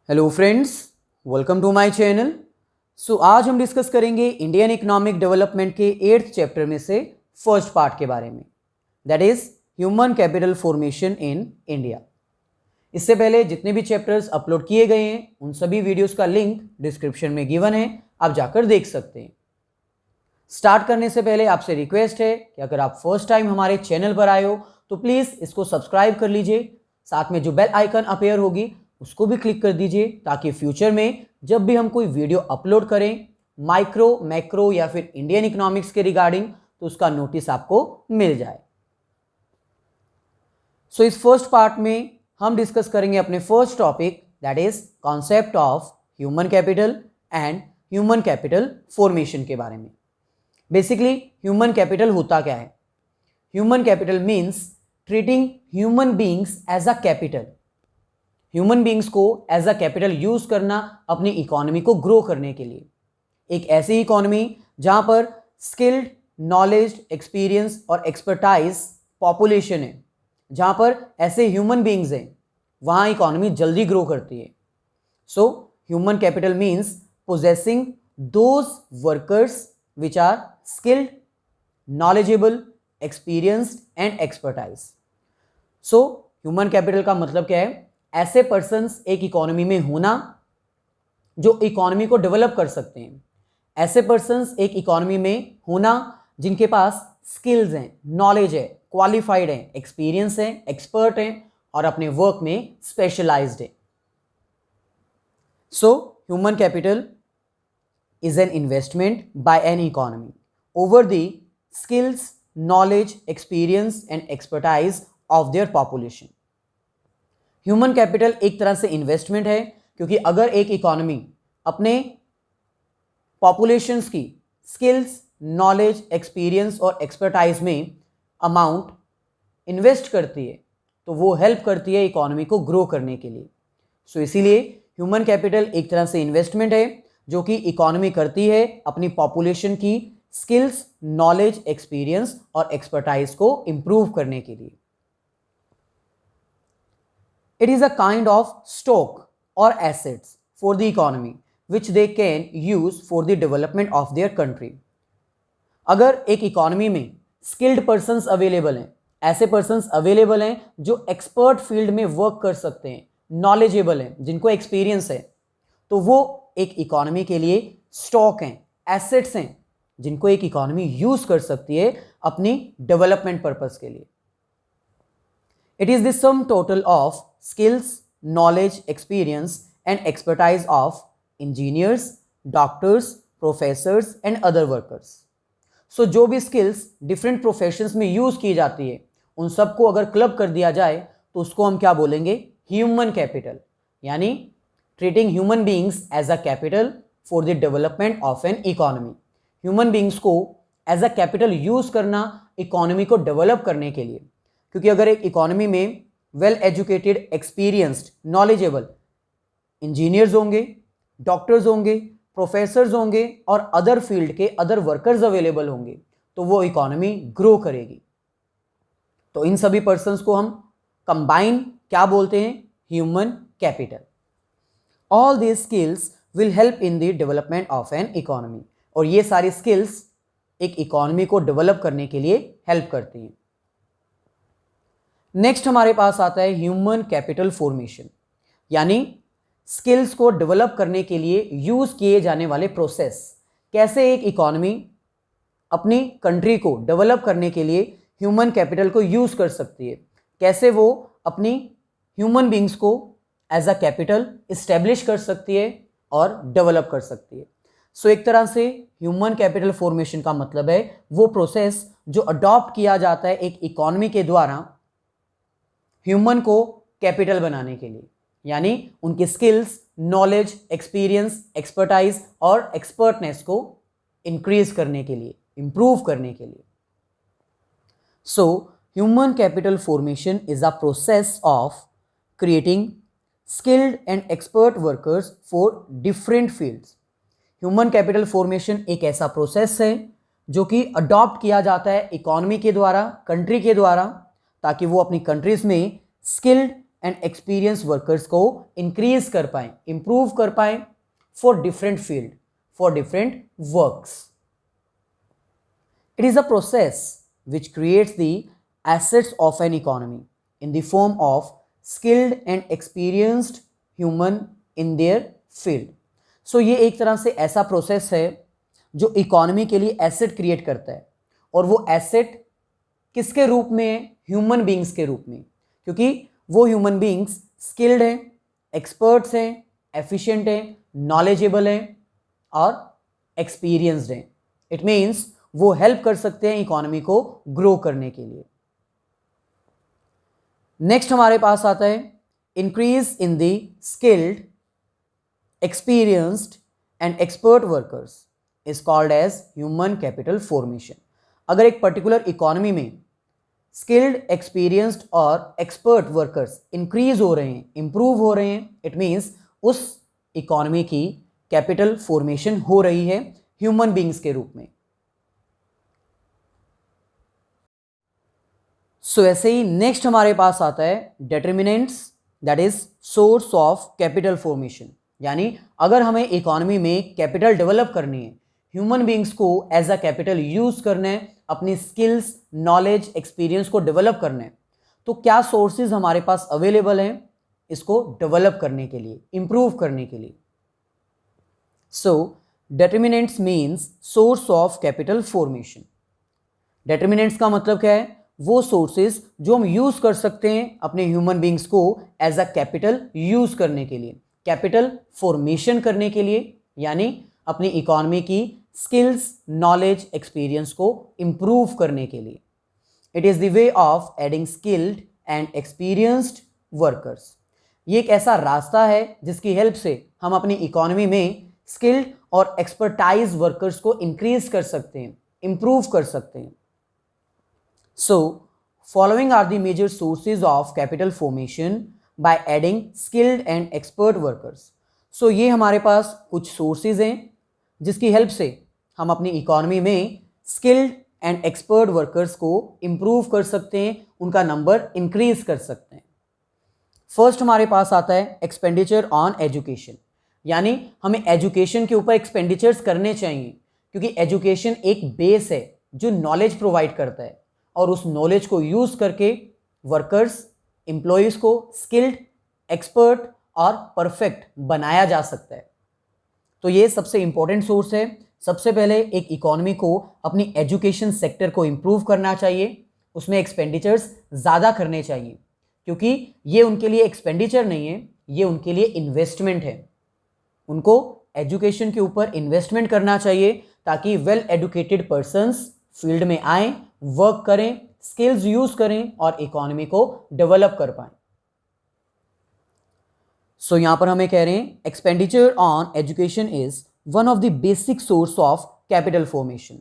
Hello friends, welcome to my channel. आज हम discuss करेंगे इंडियन इकोनॉमिक डेवलपमेंट के 8th चैप्टर में से फर्स्ट पार्ट के बारे में, that is human capital formation in India. इससे पहले जितने भी चैप्टर्स अपलोड किए गए हैं उन सभी वीडियोस का लिंक डिस्क्रिप्शन में गिवन है, आप जाकर देख सकते हैं। स्टार्ट करने से पहले आपसे रिक्वेस्ट है कि अगर आप फर्स्ट टाइम हमारे चैनल पर आए हो तो प्लीज़ इसको सब्सक्राइब कर लीजिए, साथ में जो बेल आइकन अपीयर होगी उसको भी क्लिक कर दीजिए ताकि फ्यूचर में जब भी हम कोई वीडियो अपलोड करें माइक्रो मैक्रो या फिर इंडियन इकोनॉमिक्स के रिगार्डिंग तो उसका नोटिस आपको मिल जाए। इस फर्स्ट पार्ट में हम डिस्कस करेंगे अपने first topic, that is concept of human capital and human capital formation के बारे में। बेसिकली ह्यूमन कैपिटल होता क्या है? Human capital means treating human beings as a capital. Human beings को एज अ कैपिटल यूज करना अपनी इकोनॉमी को ग्रो करने के लिए। एक ऐसी इकोनॉमी जहां पर स्किल्ड, नॉलेज, एक्सपीरियंस और एक्सपर्टाइज पॉपुलेशन है, जहां पर ऐसे ह्यूमन बींग्स हैं, वहां इकोनॉमी जल्दी ग्रो करती है। So human capital means possessing those workers which are skilled, knowledgeable, experienced and expertise. So human capital का मतलब क्या है? ऐसे पर्सन्स एक इकोनॉमी में होना जो इकोनॉमी को डेवलप कर सकते हैं। ऐसे पर्सन्स एक इकोनॉमी में होना जिनके पास स्किल्स हैं, नॉलेज है, क्वालिफाइड हैं, एक्सपीरियंस है, एक्सपर्ट हैं और अपने वर्क में स्पेशलाइज्ड है। So human capital is an investment by an economy over the skills, knowledge, experience and expertise of their population. Human capital एक तरह से इन्वेस्टमेंट है, क्योंकि अगर एक इकोनॉमी अपने पॉपुलेशंस की स्किल्स, नॉलेज, एक्सपीरियंस और एक्सपर्टाइज में अमाउंट इन्वेस्ट करती है तो वो हेल्प करती है इकोनॉमी को ग्रो करने के लिए। इसीलिए ह्यूमन कैपिटल एक तरह से इन्वेस्टमेंट है जो कि इकोनॉमी करती है अपनी पॉपुलेशन की स्किल्स, नॉलेज, एक्सपीरियंस और एक्सपर्टाइज को इंप्रूव करने के लिए। It is a kind of stock और assets for the economy which they can use for the development of their country. अगर एक इकोनॉमी में स्किल्ड पर्सन्स अवेलेबल हैं, ऐसे पर्सन्स अवेलेबल हैं जो एक्सपर्ट फील्ड में वर्क कर सकते हैं, नॉलेजेबल हैं, जिनको एक्सपीरियंस है, तो वो एक इकोनॉमी के लिए स्टॉक हैं, एसेट्स हैं, जिनको एक इकोनॉमी यूज कर सकती है अपनी डेवलपमेंट पर्पस के लिए। It is the sum total of skills, knowledge, experience and expertise of engineers, doctors, professors and other workers. So जो भी स्किल्स डिफरेंट प्रोफेशंस में यूज की जाती है उन सबको अगर क्लब कर दिया जाए तो उसको हम क्या बोलेंगे? Human capital. यानी treating human beings as a capital for the development of an economy. Human beings को एज अ कैपिटल यूज करना इकोनॉमी को डेवलप करने के लिए, क्योंकि अगर एक इकोनॉमी में well educated, experienced, knowledgeable engineers होंगे, डॉक्टर्स होंगे, प्रोफेसर्स होंगे और अदर फील्ड के अदर वर्कर्स अवेलेबल होंगे तो वो इकोनॉमी ग्रो करेगी। तो इन सभी पर्सन्स को हम कंबाइन क्या बोलते हैं? Human capital. All these skills will help in the development of an economy. और ये सारी स्किल्स एक इकोनॉमी को डेवलप करने के लिए हेल्प करती हैं। नेक्स्ट हमारे पास आता है ह्यूमन कैपिटल फॉर्मेशन, यानी स्किल्स को डेवलप करने के लिए यूज किए जाने वाले प्रोसेस। कैसे एक इकोनॉमी अपनी कंट्री को डेवलप करने के लिए ह्यूमन कैपिटल को यूज कर सकती है, कैसे वो अपनी ह्यूमन बींग्स को एज अ कैपिटल इस्टेब्लिश कर सकती है और डेवलप कर सकती है। सो एक तरह से ह्यूमन कैपिटल फॉर्मेशन का मतलब है वो प्रोसेस जो अडॉप्ट किया जाता है एक इकोनॉमी के द्वारा ह्यूमन को कैपिटल बनाने के लिए, यानी उनकी स्किल्स, नॉलेज, एक्सपीरियंस, एक्सपर्टाइज और एक्सपर्टनेस को इंक्रीज करने के लिए, इंप्रूव करने के लिए। सो human capital formation is a process of creating skilled and expert workers for different fields. Human capital formation एक ऐसा प्रोसेस है जो कि अडॉप्ट किया जाता है इकोनॉमी के द्वारा, कंट्री के द्वारा, ताकि वो अपनी कंट्रीज में स्किल्ड एंड एक्सपीरियंस वर्कर्स को इंक्रीज कर पाएं, इंप्रूव कर पाएं for different field, for different works. It is a process which creates the assets of an economy in the form of skilled and experienced human in their field. So ये एक तरह से ऐसा process है जो economy के लिए asset create करता है, और वो एसेट किसके रूप में है? ह्यूमन बींग्स के रूप में, क्योंकि वो ह्यूमन बींग्स स्किल्ड हैं, एक्सपर्ट्स हैं, एफिशिएंट हैं, नॉलेजेबल हैं और एक्सपीरियंस्ड हैं. इट मीन्स वो हेल्प कर सकते हैं इकोनॉमी को ग्रो करने के लिए. नेक्स्ट हमारे पास आता है increase in the skilled, experienced and expert workers is called as human capital formation. अगर एक पर्टिकुलर इकोनॉमी में स्किल्ड, एक्सपीरियंस्ड और एक्सपर्ट वर्कर्स इंक्रीज हो रहे हैं, इंप्रूव हो रहे हैं, इट मीन्स उस इकोनॉमी की कैपिटल फॉर्मेशन हो रही है ह्यूमन बींग्स के रूप में. सो ऐसे ही नेक्स्ट हमारे पास आता है determinants, that is source of capital formation. यानी अगर हमें इकोनॉमी में कैपिटल डेवलप करनी है, ह्यूमन बींग्स को एज अ कैपिटल यूज करना है, अपनी स्किल्स, नॉलेज, एक्सपीरियंस को डेवलप करना है, तो क्या सोर्सेज हमारे पास अवेलेबल हैं इसको डेवलप करने के लिए, इंप्रूव करने के लिए. So determinants means source of capital formation. Determinants का मतलब क्या है? वो सोर्सेज जो हम यूज कर सकते हैं अपने ह्यूमन बींग्स को एज अ कैपिटल यूज करने के लिए, कैपिटल फॉर्मेशन करने के लिए, यानी अपनी इकोनॉमी की स्किल्स, नॉलेज, एक्सपीरियंस को इंप्रूव करने के लिए. It is the way of adding skilled and experienced workers. ये एक ऐसा रास्ता है जिसकी हेल्प से हम अपनी इकोनॉमी में स्किल्ड और एक्सपर्टाइज वर्कर्स को इंक्रीज कर सकते हैं, इंप्रूव कर सकते हैं. So, following are the major sources of capital formation by adding skilled and expert workers. So, ये हमारे पास कुछ sources हैं जिसकी हेल्प से हम अपनी इकोनॉमी में skilled and expert workers को improve कर सकते हैं, उनका नंबर इंक्रीज कर सकते हैं. फर्स्ट हमारे पास आता है एक्सपेंडिचर ऑन एजुकेशन. यानी हमें एजुकेशन के ऊपर एक्सपेंडिचर्स करने चाहिए, क्योंकि एजुकेशन एक बेस है जो नॉलेज प्रोवाइड करता है, और उस नॉलेज को यूज करके वर्कर्स, एम्प्लॉयज को स्किल्ड, एक्सपर्ट और परफेक्ट बनाया जा सकता है. तो ये सबसे इंपॉर्टेंट सोर्स है. सबसे पहले एक इकोनॉमी को अपनी एजुकेशन सेक्टर को इंप्रूव करना चाहिए, उसमें एक्सपेंडिचर्स ज़्यादा करने चाहिए, क्योंकि ये उनके लिए एक्सपेंडिचर नहीं है, ये उनके लिए इन्वेस्टमेंट है. उनको एजुकेशन के ऊपर इन्वेस्टमेंट करना चाहिए ताकि वेल एजुकेटेड पर्सन्स फील्ड में आएँ, वर्क करें, स्किल्स यूज करें और इकोनॉमी को डेवलप कर पाएं. सो यहां पर हमें कह रहे हैं expenditure on education is one of the basic source of capital formation.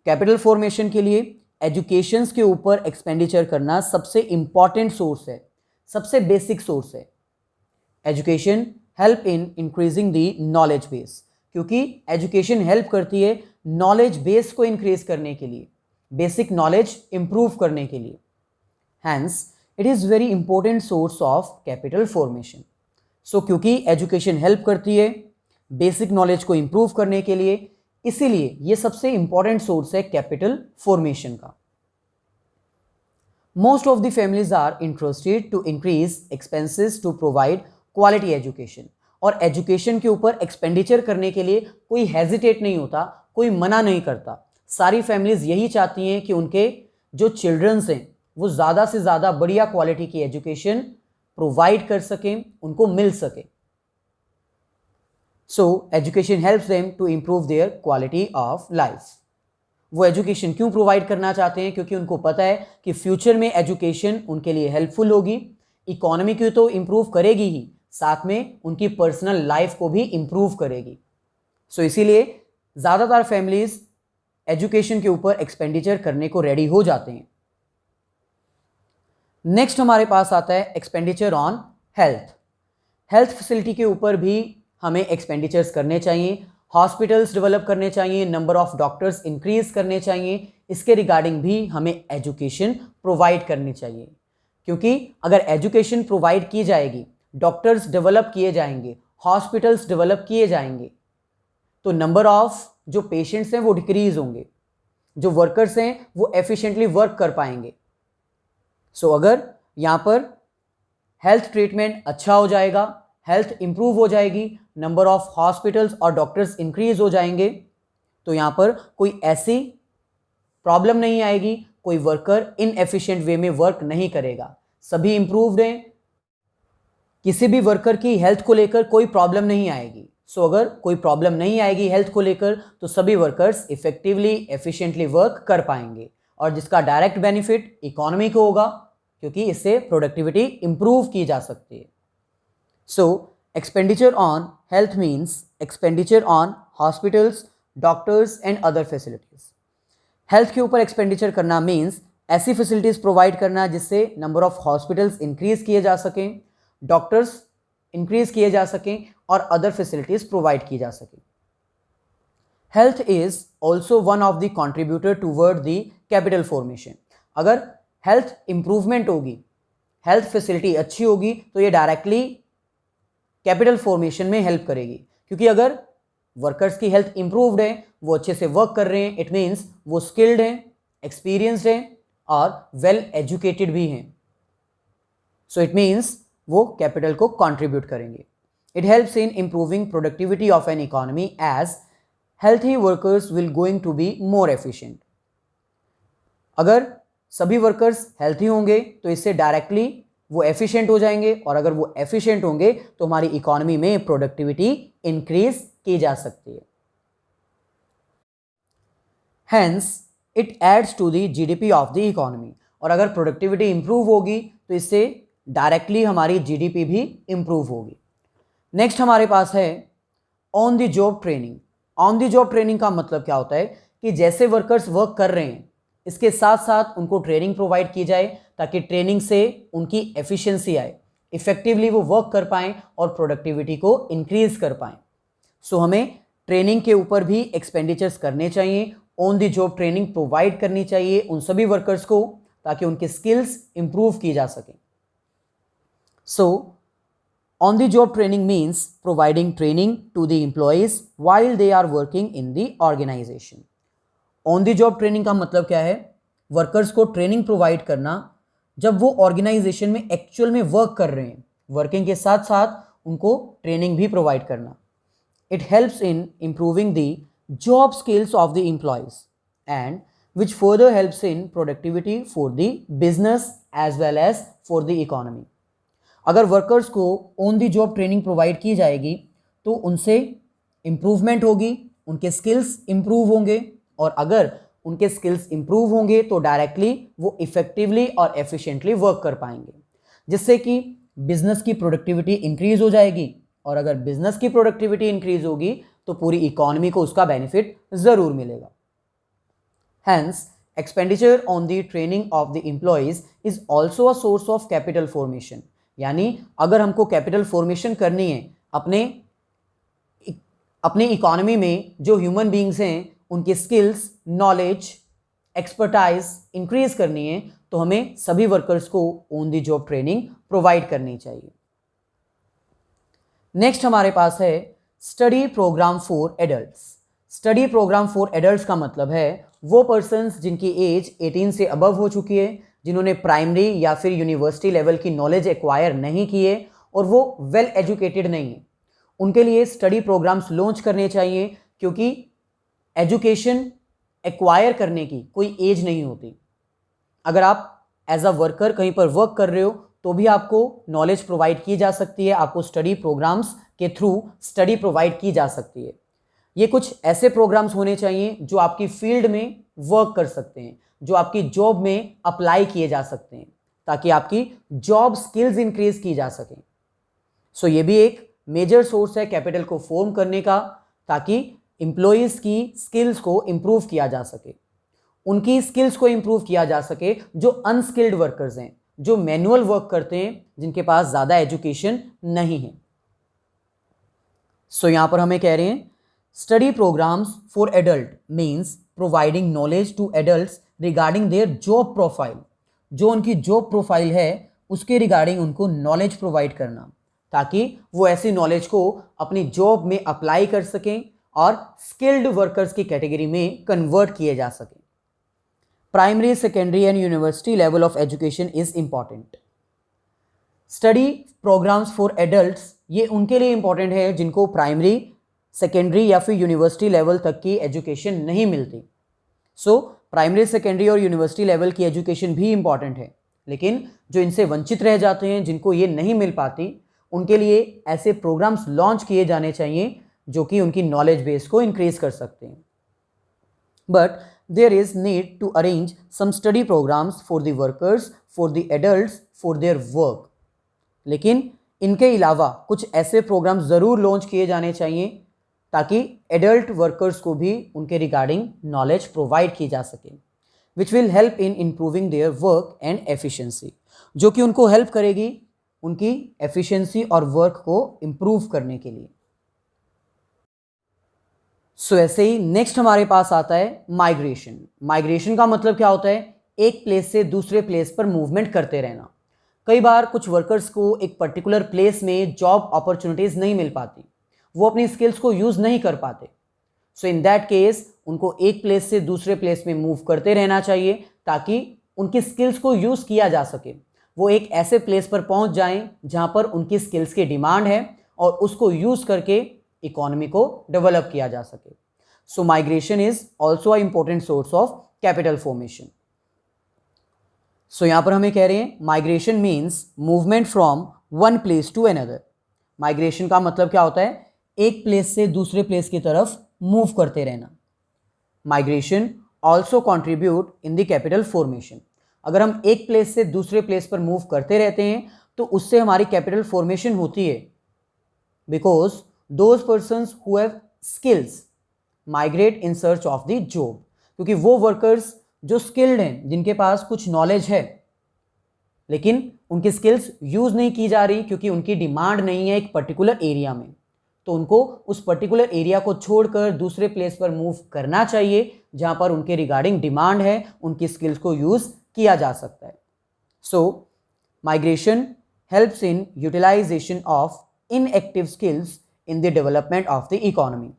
Capital formation के लिए एजुकेशन के ऊपर एक्सपेंडिचर करना सबसे इंपॉर्टेंट सोर्स है, सबसे बेसिक सोर्स है. Education help in increasing the knowledge base, क्योंकि एजुकेशन हेल्प करती है नॉलेज बेस को इंक्रीज करने के लिए, बेसिक नॉलेज इंप्रूव करने के लिए. Hence it is very important source of capital formation. So क्योंकि एजुकेशन हेल्प करती है बेसिक नॉलेज को इंप्रूव करने के लिए, इसीलिए ये सबसे इंपॉर्टेंट सोर्स है कैपिटल फॉर्मेशन का. Most of the families are interested to increase expenses to provide quality education. और एजुकेशन के ऊपर एक्सपेंडिचर करने के लिए कोई हेजिटेट नहीं होता, कोई मना नहीं करता. सारी फैमिलीज यही चाहती हैं कि उनके जो चिल्ड्रंस हैं वो ज़्यादा से ज़्यादा बढ़िया क्वालिटी की एजुकेशन प्रोवाइड कर सकें, उनको मिल सके. So education helps them to improve their quality of life. वो एजुकेशन क्यों प्रोवाइड करना चाहते हैं? क्योंकि उनको पता है कि फ्यूचर में एजुकेशन उनके लिए हेल्पफुल होगी, इकोनॉमी को तो इम्प्रूव करेगी ही, साथ में उनकी पर्सनल लाइफ को भी इम्प्रूव करेगी. सो इसीलिए ज़्यादातर फैमिलीज एजुकेशन के ऊपर एक्सपेंडिचर करने को रेडी हो जाते हैं. नेक्स्ट हमारे पास आता है expenditure on health. Health facility के ऊपर भी हमें एक्सपेंडिचर्स करने चाहिए, हॉस्पिटल्स डेवलप करने चाहिए, नंबर ऑफ डॉक्टर्स इंक्रीज करने चाहिए. इसके रिगार्डिंग भी हमें एजुकेशन प्रोवाइड करनी चाहिए, क्योंकि अगर एजुकेशन प्रोवाइड की जाएगी, डॉक्टर्स डेवलप किए जाएंगे, हॉस्पिटल्स डेवलप किए जाएंगे, तो नंबर ऑफ जो पेशेंट्स हैं वो डिक्रीज होंगे, जो वर्कर्स हैं वो एफिशिएंटली वर्क कर पाएंगे। सो अगर यहाँ पर हेल्थ ट्रीटमेंट अच्छा हो जाएगा, हेल्थ इंप्रूव हो जाएगी, नंबर ऑफ हॉस्पिटल्स और डॉक्टर्स इंक्रीज हो जाएंगे, तो यहाँ पर कोई ऐसी प्रॉब्लम नहीं आएगी, कोई वर्कर इनएफिशिएंट वे में वर्क नहीं करेगा, सभी इंप्रूव्ड हैं, किसी भी वर्कर की हेल्थ को लेकर कोई प्रॉब्लम नहीं आएगी। सो अगर कोई प्रॉब्लम नहीं आएगी हेल्थ को लेकर तो सभी वर्कर्स इफेक्टिवली एफिशिएंटली वर्क कर पाएंगे, और जिसका डायरेक्ट बेनिफिट इकोनॉमी को होगा, क्योंकि इससे प्रोडक्टिविटी इंप्रूव की जा सकती है। सो expenditure on health means expenditure on hospitals, doctors and other facilities. Health के ऊपर एक्सपेंडिचर करना मीन्स ऐसी फैसिलिटीज प्रोवाइड करना जिससे नंबर ऑफ हॉस्पिटल्स इंक्रीज किए जा सकें, डॉक्टर्स इंक्रीज किए जा सकें और अदर फैसिलिटीज प्रोवाइड की जा सकें। Health is also one of the contributor toward the capital formation. अगर हेल्थ इंप्रूवमेंट होगी, हेल्थ फैसिलिटी अच्छी होगी, तो ये डायरेक्टली कैपिटल फॉर्मेशन में हेल्प करेगी, क्योंकि अगर वर्कर्स की हेल्थ इंप्रूव्ड है, वो अच्छे से वर्क कर रहे हैं, इट मीन्स वो स्किल्ड हैं, एक्सपीरियंस्ड हैं और वेल एजुकेटेड भी हैं, सो इट मीन्स वो कैपिटल को कंट्रीब्यूट करेंगे। It helps in improving productivity of an economy as healthy workers will going to be more efficient. अगर सभी वर्कर्स हेल्थी होंगे तो इससे डायरेक्टली वो एफिशिएंट हो जाएंगे, और अगर वो एफिशिएंट होंगे तो हमारी इकोनॉमी में प्रोडक्टिविटी इंक्रीज की जा सकती है। Hence it adds to the GDP of the economy. और अगर प्रोडक्टिविटी इंप्रूव होगी तो इससे डायरेक्टली हमारी जीडीपी भी इंप्रूव होगी। नेक्स्ट हमारे पास है on the job training. On the job training का मतलब क्या होता है कि जैसे वर्कर्स वर्क कर रहे हैं, इसके साथ साथ उनको ट्रेनिंग प्रोवाइड की जाए ताकि ट्रेनिंग से उनकी एफिशिएंसी आए, इफेक्टिवली वो वर्क कर पाएं और प्रोडक्टिविटी को इंक्रीज कर पाएं। सो हमें ट्रेनिंग के ऊपर भी एक्सपेंडिचर्स करने चाहिए, on the job training provide करनी चाहिए उन सभी वर्कर्स को ताकि उनके स्किल्स इंप्रूव की जा सकें। So, on the job training means providing training to the employees while they are working in the organization. On the job training का मतलब क्या है? वर्कर्स को ट्रेनिंग प्रोवाइड करना जब वो ऑर्गेनाइजेशन में एक्चुअल में वर्क कर रहे हैं, वर्किंग के साथ साथ उनको ट्रेनिंग भी प्रोवाइड करना। It helps in improving the job skills of the employees and which further helps in productivity for the business as well as for the economy. अगर वर्कर्स को on the job training provide की जाएगी तो उनसे improvement होगी, उनके skills improve होंगे, और अगर उनके स्किल्स इम्प्रूव होंगे तो डायरेक्टली वो इफेक्टिवली और एफिशिएंटली वर्क कर पाएंगे, जिससे कि बिजनेस की प्रोडक्टिविटी इंक्रीज हो जाएगी, और अगर बिजनेस की प्रोडक्टिविटी इंक्रीज होगी तो पूरी इकोनॉमी को उसका बेनिफिट ज़रूर मिलेगा। Hence expenditure on the training of the employees is also a source of capital formation. यानी अगर हमको कैपिटल फॉर्मेशन करनी है अपने इकोनॉमी में, जो ह्यूमन बींग्स हैं उनके स्किल्स, नॉलेज, एक्सपर्टाइज इंक्रीज करनी है, तो हमें सभी वर्कर्स को on the job training provide करनी चाहिए। नेक्स्ट हमारे पास है study programme for adults. Study programme for adults का मतलब है वो पर्सन्स जिनकी एज 18 से अबव हो चुकी है, जिन्होंने प्राइमरी या फिर यूनिवर्सिटी लेवल की नॉलेज एक्वायर नहीं की है और वो वेल एजुकेटेड नहीं है, उनके लिए स्टडी प्रोग्राम्स लॉन्च करने चाहिए, क्योंकि एजुकेशन एक्वायर करने की कोई एज नहीं होती। अगर आप एज अ वर्कर कहीं पर वर्क कर रहे हो तो भी आपको नॉलेज प्रोवाइड की जा सकती है, आपको स्टडी प्रोग्राम्स के थ्रू स्टडी प्रोवाइड की जा सकती है। ये कुछ ऐसे प्रोग्राम्स होने चाहिए जो आपकी फील्ड में वर्क कर सकते हैं, जो आपकी जॉब में अप्लाई किए जा सकते हैं, ताकि आपकी जॉब स्किल्स इंक्रीज की जा सकें। सो ये भी एक मेजर सोर्स है कैपिटल को फॉर्म करने का, ताकि एम्प्लॉयज़ की स्किल्स को इम्प्रूव किया जा सके, उनकी स्किल्स को इम्प्रूव किया जा सके जो अनस्किल्ड वर्कर्स हैं, जो मैनुअल वर्क करते हैं, जिनके पास ज़्यादा एजुकेशन नहीं है। सो यहाँ पर हमें कह रहे हैं study programmes for adult means providing knowledge to adults regarding their job profile. जो उनकी जॉब प्रोफाइल है उसके रिगार्डिंग उनको नॉलेज प्रोवाइड करना, ताकि वो ऐसी नॉलेज को अपनी जॉब में अप्लाई कर सकें और स्किल्ड वर्कर्स की कैटेगरी में कन्वर्ट किए जा सकें। Primary, secondary and university level of education is important. Study programmes for adults, ये उनके लिए इंपॉर्टेंट है जिनको प्राइमरी, सेकेंडरी या फिर यूनिवर्सिटी लेवल तक की एजुकेशन नहीं मिलती। सो प्राइमरी, सेकेंडरी और यूनिवर्सिटी लेवल की एजुकेशन भी इंपॉर्टेंट है, लेकिन जो इनसे वंचित रह जाते हैं, जिनको ये नहीं मिल पाती, उनके लिए ऐसे प्रोग्राम्स लॉन्च किए जाने चाहिए जो कि उनकी नॉलेज बेस को इंक्रीज कर सकते हैं। But there is need to arrange some study programmes for the workers, for the adults, for their work. लेकिन इनके अलावा कुछ ऐसे प्रोग्राम्स ज़रूर लॉन्च किए जाने चाहिए ताकि एडल्ट वर्कर्स को भी उनके रिगार्डिंग नॉलेज प्रोवाइड की जा सके, which will help in improving their work and efficiency, जो कि उनको हेल्प करेगी उनकी एफिशिएंसी और वर्क को इम्प्रूव करने के लिए। सो ऐसे ही नेक्स्ट हमारे पास आता है माइग्रेशन। माइग्रेशन का मतलब क्या होता है? एक प्लेस से दूसरे प्लेस पर मूवमेंट करते रहना। कई बार कुछ वर्कर्स को एक पर्टिकुलर प्लेस में जॉब अपॉर्चुनिटीज़ नहीं मिल पाती, वो अपनी स्किल्स को यूज़ नहीं कर पाते। सो इन दैट केस उनको एक प्लेस से दूसरे प्लेस में मूव करते रहना चाहिए ताकि उनकी स्किल्स को यूज़ किया जा सके। वो एक ऐसे प्लेस पर पहुंच जाएं जहां पर उनकी स्किल्स की डिमांड है और उसको यूज़ करके इकोनॉमी को डेवलप किया जा सके। So migration is also a important source of capital formation. So यहाँ पर हमें कह रहे हैं migration means movement from one place to another. Migration का मतलब क्या होता है? एक प्लेस से दूसरे प्लेस की तरफ मूव करते रहना। Migration also contribute in the capital formation. अगर हम एक प्लेस से दूसरे प्लेस पर मूव करते रहते हैं तो उससे हमारी कैपिटल फॉर्मेशन होती है, because those persons who have skills migrate in search of the job. क्योंकि वो वर्कर्स जो स्किल्ड हैं, जिनके पास कुछ नॉलेज है लेकिन उनकी स्किल्स यूज़ नहीं की जा रही क्योंकि उनकी डिमांड नहीं है एक पर्टिकुलर एरिया में, तो उनको उस पर्टिकुलर एरिया को छोड़कर दूसरे प्लेस पर मूव करना चाहिए जहां पर उनके रिगार्डिंग डिमांड है, उनकी स्किल्स को यूज़ किया जा सकता है। So migration helps in utilisation of inactive skills in the development of the economy.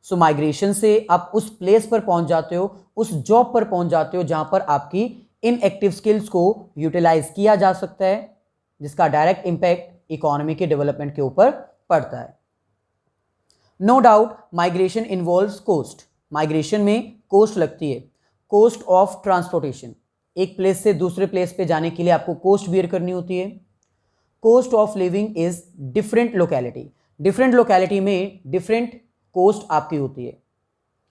So migration से आप उस प्लेस पर पहुंच जाते हो, उस जॉब पर पहुंच जाते हो जहां पर आपकी इनएक्टिव स्किल्स को यूटिलाइज किया जा सकता है, जिसका डायरेक्ट इम्पैक्ट इकोनॉमी के डेवलपमेंट के ऊपर पड़ता है। No doubt migration involves cost. Migration में कोस्ट लगती है। कोस्ट ऑफ ट्रांसपोर्टेशन, एक प्लेस से दूसरे प्लेस पे जाने के लिए आपको कोस्ट बियर करनी होती है। Cost of living is different locality. Different locality में डिफरेंट कोस्ट आपकी होती है।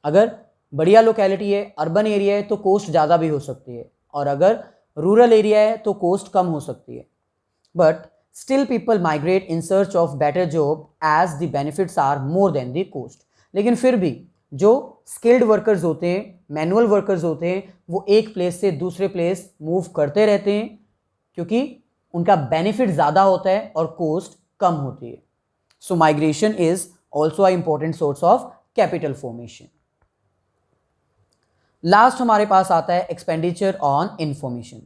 अगर बढ़िया लोकेलिटी है, अर्बन एरिया है, तो कोस्ट ज़्यादा भी हो सकती है, और अगर रूरल एरिया है तो कोस्ट कम हो सकती है। But still people migrate in search of better job as the benefits are more than the cost. लेकिन फिर भी जो स्किल्ड वर्कर्स होते हैं, मैनुअल वर्कर्स होते हैं, वो एक प्लेस से दूसरे प्लेस मूव करते रहते हैं क्योंकि उनका बेनिफिट ज़्यादा होता है और कोस्ट कम होती है। So migration is also a important source of capital formation. Last हमारे पास आता है एक्सपेंडिचर ऑन इंफॉर्मेशन।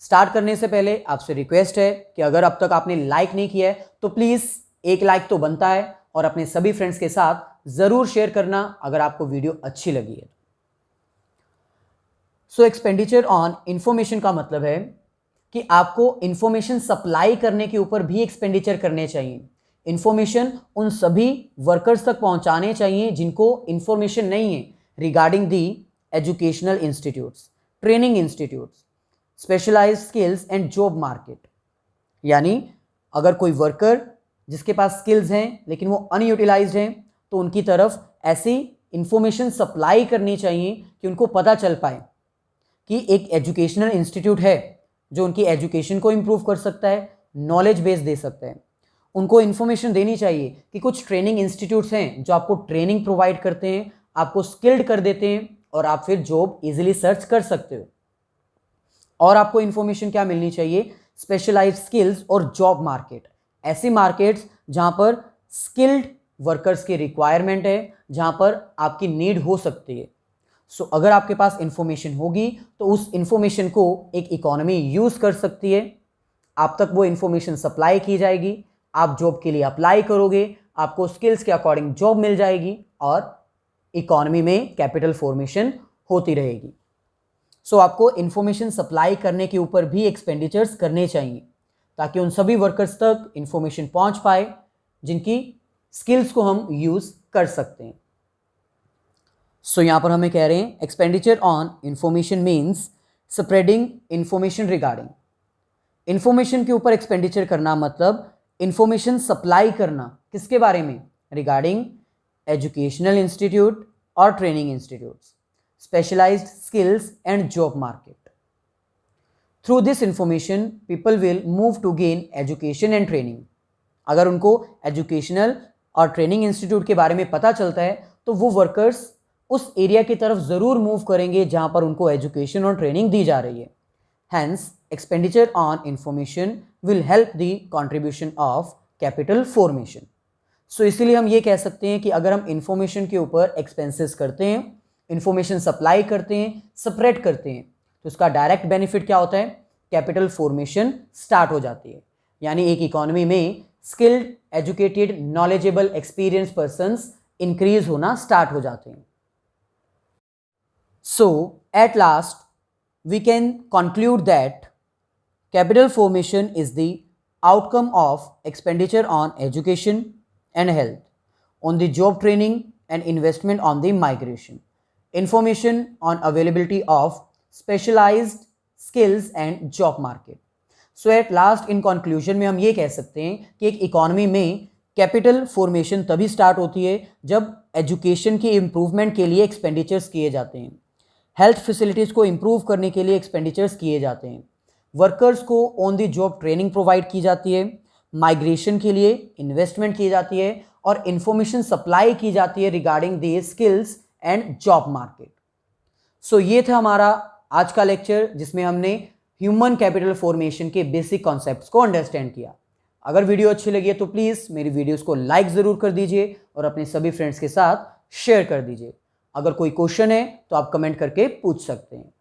स्टार्ट करने से पहले आपसे रिक्वेस्ट है कि अगर अब तक आपने लाइक नहीं किया है तो प्लीज़ एक लाइक तो बनता है, और अपने सभी फ्रेंड्स के साथ ज़रूर शेयर करना अगर आपको वीडियो अच्छी लगी है। सो एक्सपेंडिचर ऑन इंफॉर्मेशन का मतलब है कि आपको इंफॉर्मेशन सप्लाई करने के ऊपर भी एक्सपेंडिचर करने चाहिए। इंफॉर्मेशन उन सभी वर्कर्स तक पहुंचाने चाहिए जिनको इंफॉर्मेशन नहीं है regarding the educational institutes, training institutes, specialized skills and job market. यानी अगर कोई वर्कर जिसके पास स्किल्स हैं लेकिन वो अनयूटिलाइज्ड हैं तो उनकी तरफ ऐसी इंफॉर्मेशन सप्लाई करनी चाहिए कि उनको पता चल पाए कि एक एजुकेशनल इंस्टीट्यूट है जो उनकी एजुकेशन को इम्प्रूव कर सकता है, नॉलेज बेस दे सकता है। उनको इन्फॉर्मेशन देनी चाहिए कि कुछ ट्रेनिंग इंस्टीट्यूट्स हैं जो आपको ट्रेनिंग प्रोवाइड करते हैं, आपको स्किल्ड कर देते हैं और आप फिर जॉब इजीली सर्च कर सकते हो। और आपको इन्फॉर्मेशन क्या मिलनी चाहिए? स्पेशलाइज्ड स्किल्स और जॉब मार्केट, ऐसी मार्केट्स जहां पर स्किल्ड वर्कर्स की रिक्वायरमेंट है, जहां पर आपकी नीड हो सकती है। सो अगर आपके पास इंफॉर्मेशन होगी तो उस इंफॉर्मेशन को एक इकोनॉमी यूज़ कर सकती है आप तक वो इन्फॉर्मेशन सप्लाई की जाएगी, आप जॉब के लिए अप्लाई करोगे, आपको स्किल्स के अकॉर्डिंग जॉब मिल जाएगी और इकोनॉमी में कैपिटल फॉर्मेशन होती रहेगी। सो आपको इन्फॉर्मेशन सप्लाई करने के ऊपर भी एक्सपेंडिचर्स करने चाहिए ताकि उन सभी वर्कर्स तक इन्फॉर्मेशन पहुंच पाए जिनकी स्किल्स को हम यूज कर सकते हैं। सो यहां पर हमें कह रहे हैं expenditure on information means spreading information regarding. Information के ऊपर एक्सपेंडिचर करना मतलब इंफॉर्मेशन सप्लाई करना किसके बारे में, रिगार्डिंग एजुकेशनल इंस्टीट्यूट और training institutes, specialized skills and job market. Through this information people will move to gain education and training. अगर उनको एजुकेशनल और ट्रेनिंग इंस्टीट्यूट के बारे में पता चलता है तो वो वर्कर्स उस एरिया की तरफ ज़रूर मूव करेंगे जहां पर उनको एजुकेशन और ट्रेनिंग दी जा रही है। Hence expenditure on information will help the contribution of capital formation. So इसीलिए हम ये कह सकते हैं कि अगर हम इंफॉर्मेशन के ऊपर एक्सपेंसेस करते हैं, इंफॉर्मेशन सप्लाई करते हैं, स्प्रेड करते हैं, तो उसका डायरेक्ट बेनिफिट क्या होता है, कैपिटल फॉर्मेशन स्टार्ट हो जाती है। यानी एक इकोनॉमी में skilled, educated, knowledgeable, experience persons increase होना स्टार्ट हो जाते हैं। So at last we can conclude that capital formation is the outcome of expenditure on education and health, on the job training and investment on the migration, information on availability of specialized skills and job market. So at last in conclusion में हम ये कह सकते हैं कि एक economy में capital formation तभी स्टार्ट होती है जब एजुकेशन की इम्प्रूवमेंट के लिए एक्सपेंडिचर्स किए जाते हैं, हेल्थ फैसिलिटीज़ को इम्प्रूव करने के लिए एक्सपेंडिचर्स किए जाते हैं, वर्कर्स को on the job training provide की जाती है, माइग्रेशन के लिए इन्वेस्टमेंट की जाती है और इंफॉर्मेशन सप्लाई की जाती है regarding the skills and job market. So ये था हमारा आज का लेक्चर जिसमें हमने ह्यूमन कैपिटल फॉर्मेशन के बेसिक कॉन्सेप्ट्स को अंडरस्टैंड किया। अगर वीडियो अच्छी लगी है तो प्लीज़ मेरी वीडियोस को लाइक ज़रूर कर दीजिए और अपने सभी फ्रेंड्स के साथ शेयर कर दीजिए। अगर कोई क्वेश्चन है तो आप कमेंट करके पूछ सकते हैं।